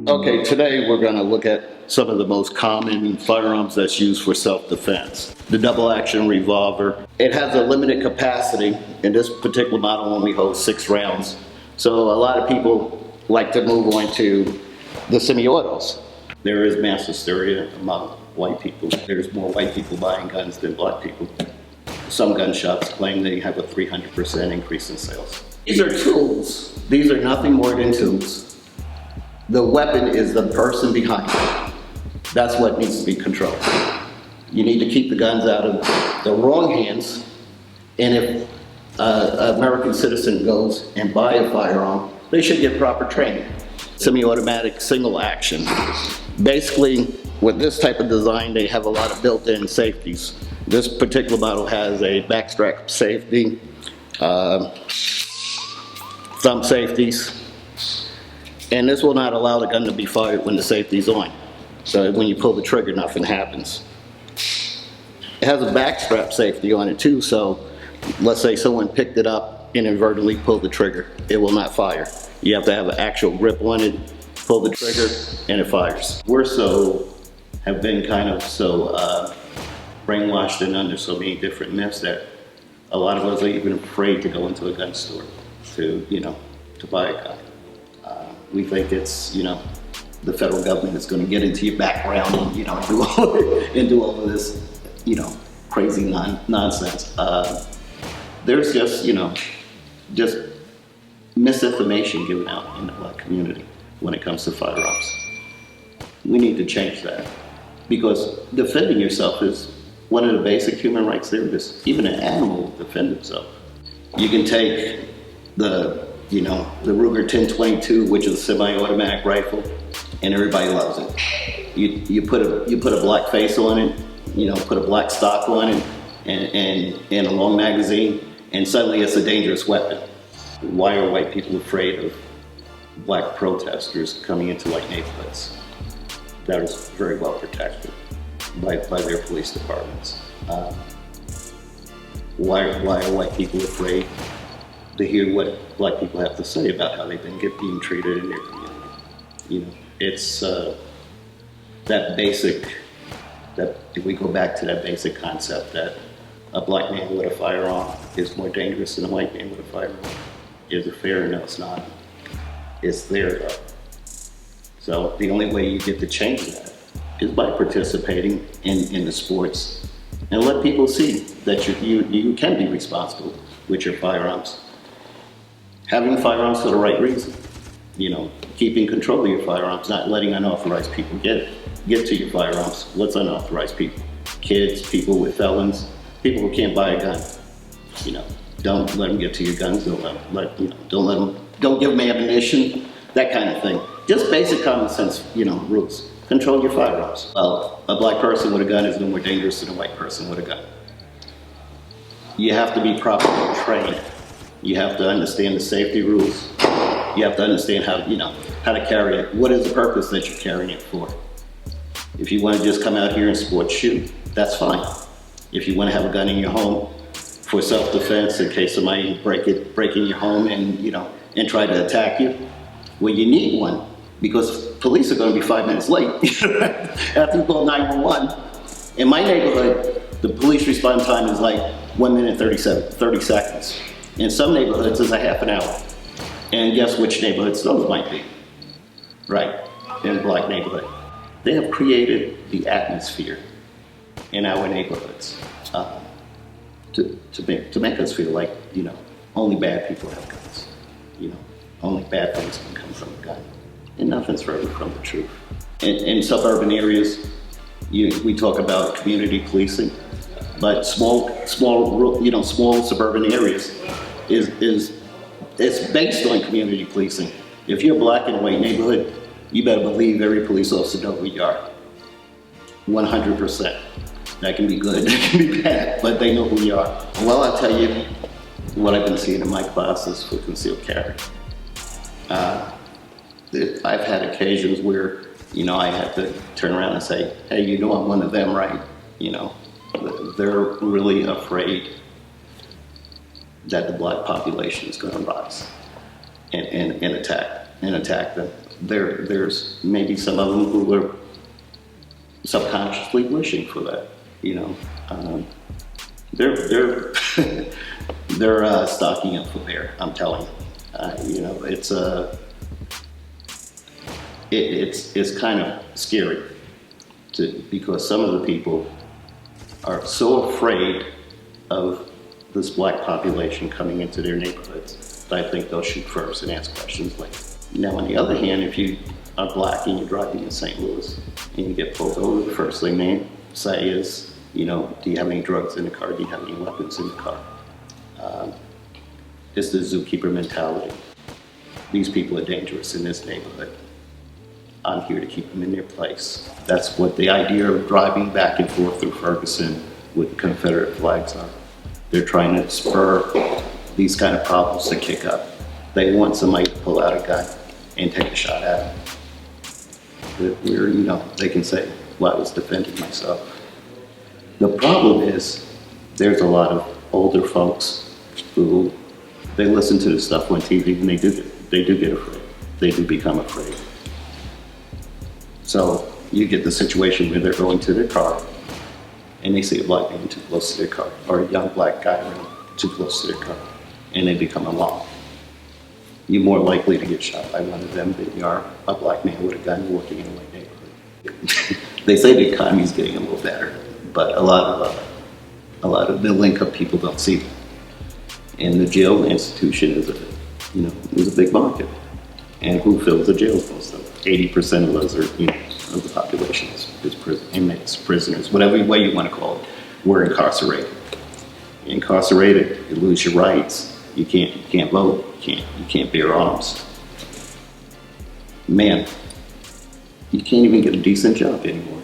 Okay, today we're going to look at some of the most common firearms that's used for self-defense. The double-action revolver. It has a limited capacity. In this particular model only holds 6 rounds. So a lot of people like to move on to the semi-autos. There is mass hysteria among white people. There's more white people buying guns than black people. Some gun shops claim they have a 300% increase in sales. These are tools. These are nothing more than tools. The weapon is the person behind it. That's what needs to be controlled. You need to keep the guns out of the wrong hands, and if an American citizen goes and buy a firearm, they should get proper training. Semi-automatic single action. Basically, with this type of design, they have a lot of built-in safeties. This particular model has a backstrap safety, thumb safeties, and this will not allow the gun to be fired when the safety's on. So when you pull the trigger, nothing happens. It has a backstrap safety on it too, so let's say someone picked it up and inadvertently pulled the trigger, it will not fire. You have to have an actual grip on it, pull the trigger, and it fires. We're have been kind of brainwashed and under so many different myths that a lot of us are even afraid to go into a gun store to buy a gun. We think it's, the federal government is going to get into your background and, do all of this, crazy nonsense. There's just misinformation given out in the black community when it comes to firearms. We need to change that, because defending yourself is one of the basic human rights there is. Even an animal will defend himself. You can take the Ruger 1022, which is a semi-automatic rifle, and everybody loves it. You put a black face on it, put a black stock on it, and a long magazine, and suddenly it's a dangerous weapon. Why are white people afraid of black protesters coming into white neighborhoods that is very well protected by their police departments? Why are white people afraid to hear what black people have to say about how they've been being treated in their community? It's that if we go back to that basic concept that a black man with a firearm is more dangerous than a white man with a firearm. Is it fair? No, it's not. It's there though. So the only way you get to change that is by participating in the sports and let people see that you can be responsible with your firearms. Having firearms for the right reason. Keeping control of your firearms, not letting unauthorized people get to your firearms. What's unauthorized people? Kids, people with felons, people who can't buy a gun. Don't let them get to your guns. Don't give them ammunition, that kind of thing. Just basic common sense, rules. Control your firearms. Well, a black person with a gun is no more dangerous than a white person with a gun. You have to be properly trained. You have to understand the safety rules. You have to understand how to carry it. What is the purpose that you're carrying it for? If you want to just come out here and sports shoot, that's fine. If you want to have a gun in your home for self-defense in case somebody break in your home and try to attack you, well, you need one, because police are going to be 5 minutes late after you call 911. In my neighborhood, the police response time is like 1 minute 30 seconds. In some neighborhoods, it's a half an hour. And guess which neighborhoods those might be? Right, in a black neighborhood. They have created the atmosphere in our neighborhoods to make us feel like, only bad people have guns. Only bad things can come from a gun. And nothing's further from the truth. In suburban areas, we talk about community policing, but small suburban areas it's based on community policing. If you're black in a white neighborhood, you better believe every police officer knows who you are. 100%. That can be good, that can be bad, but they know who you are. Well, I'll tell you what I've been seeing in my classes for concealed carry. I've had occasions where, I have to turn around and say, hey, I'm one of them, right? They're really afraid that the black population is going to rise and attack them. there's maybe some of them who are subconsciously wishing for that, you know. They're they're stocking up for bear. I'm telling you. You know, it's kind of scary because some of the people are so afraid of this black population coming into their neighborhoods that I think they'll shoot first and ask questions later. Now, on the other hand, if you are black and you're driving in St. Louis and you get pulled over, the first thing they say is, you know, do you have any drugs in the car? Do you have any weapons in the car? It's the zookeeper mentality. These people are dangerous in this neighborhood. I'm here to keep them in their place. That's what the idea of driving back and forth through Ferguson with Confederate flags are. They're trying to spur these kind of problems to kick up. They want somebody to pull out a gun and take a shot at them. Where, you know, they can say, well, I was defending myself. The problem is there's a lot of older folks who, they listen to this stuff on TV and they do get afraid. They do become afraid. So you get the situation where they're going to their car and they see a black man too close to their car, or a young black guy running too close to their car, and they become alarmed. You're more likely to get shot by one of them than you are a black man with a gun walking in a white neighborhood. They say the economy's getting a little better, but a lot of middle-income people don't see it. And the jail institution is a big market. And who fills the jails most of them? 80% of those are, you know, of the population is inmates, prisoners, whatever way you want to call it. We're incarcerated. You're incarcerated, you lose your rights. You can't vote. You can't bear arms. Man, you can't even get a decent job anymore.